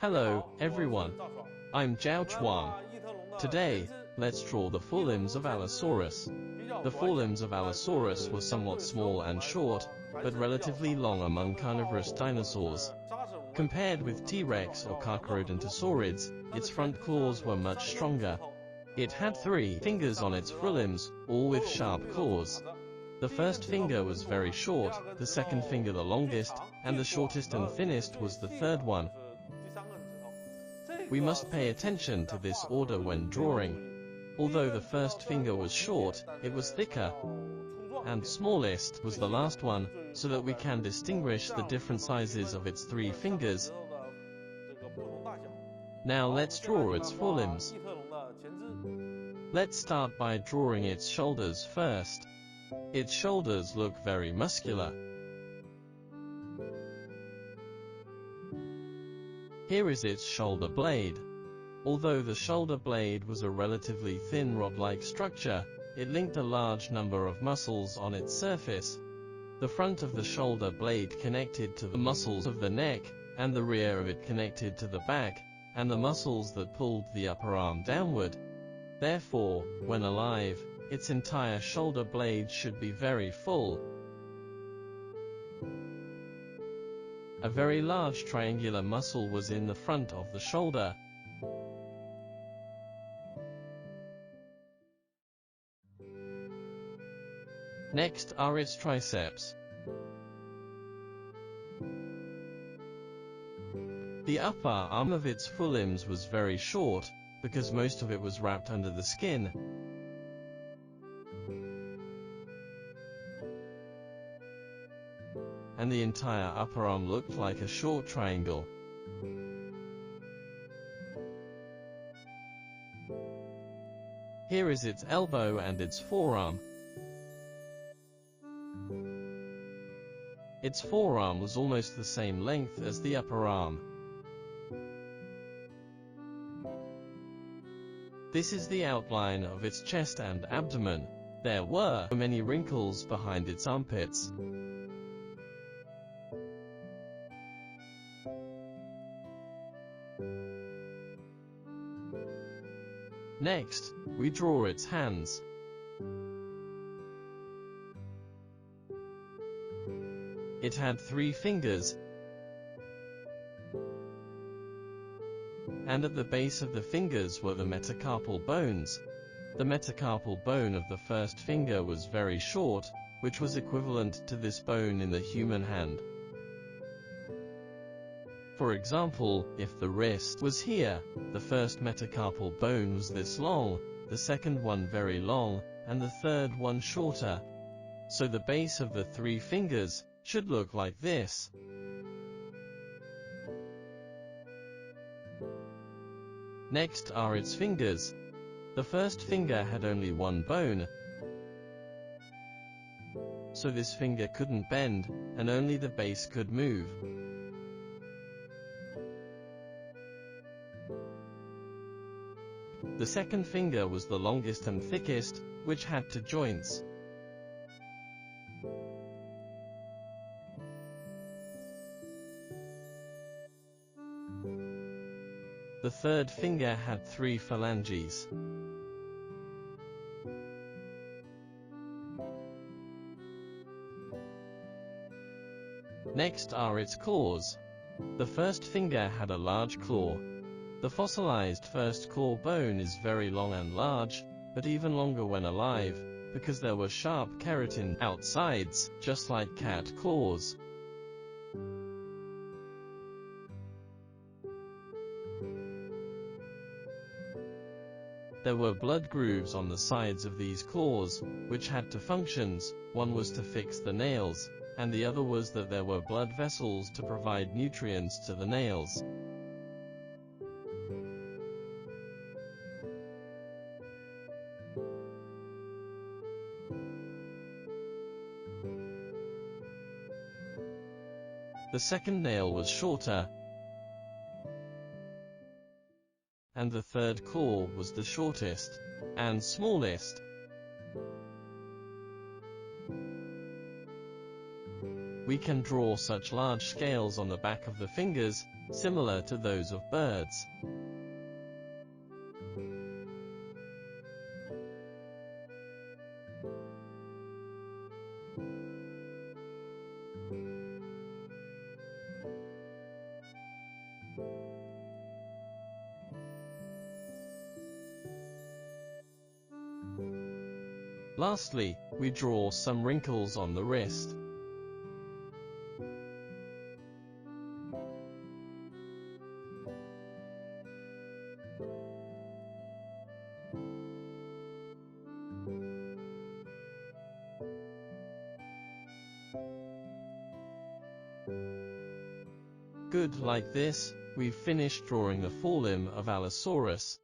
Hello, everyone. I'm ZHAO Chuang. Today, let's draw the forelimbs of Allosaurus. The forelimbs of Allosaurus were somewhat small and short, but relatively long among carnivorous dinosaurs. Compared with T-Rex or Carcharodontosaurids, its front claws were much stronger. It had 3 fingers on its forelimbs, all with sharp claws. The first finger was very short, the second finger the longest, and the shortest and thinnest was the third one. We must pay attention to this order when drawing. Although the first finger was short, it was thicker, and smallest was the last one, so that we can distinguish the different sizes of its 3 fingers. Now let's draw its forelimbs. Let's start by drawing its shoulders first. Its shoulders look very muscular. Here is its shoulder blade. Although the shoulder blade was a relatively thin rod-like structure, it linked a large number of muscles on its surface. The front of the shoulder blade connected to the muscles of the neck, and the rear of it connected to the back, and the muscles that pulled the upper arm downward. Therefore, when alive, its entire shoulder blade should be very full. A very large triangular muscle was in the front of the shoulder. Next are its triceps. The upper arm of its forelimbs was very short, because most of it was wrapped under the skin. And the entire upper arm looked like a short triangle. Here is its elbow and its forearm. Its forearm was almost the same length as the upper arm. This is the outline of its chest and abdomen. There were many wrinkles behind its armpits. Next, we draw its hands. It had 3 fingers, and at the base of the fingers were the metacarpal bones. The metacarpal bone of the first finger was very short, which was equivalent to this bone in the human hand. For example, if the wrist was here, the first metacarpal bone was this long, the second one very long, and the third one shorter. So the base of the 3 fingers should look like this. Next are its fingers. The first finger had only 1 bone, so this finger couldn't bend, and only the base could move. The second finger was the longest and thickest, which had 2 joints. The third finger had 3 phalanges. Next are its claws. The first finger had a large claw. The fossilized first claw bone is very long and large, but even longer when alive, because there were sharp keratin outsides, just like cat claws. There were blood grooves on the sides of these claws, which had 2 functions. One was to fix the nails, and the other was that there were blood vessels to provide nutrients to the nails. The second nail was shorter, and the third claw was the shortest and smallest. We can draw such large scales on the back of the fingers, similar to those of birds. Lastly, we draw some wrinkles on the wrist. Good, like this, we've finished drawing the forelimb of Allosaurus.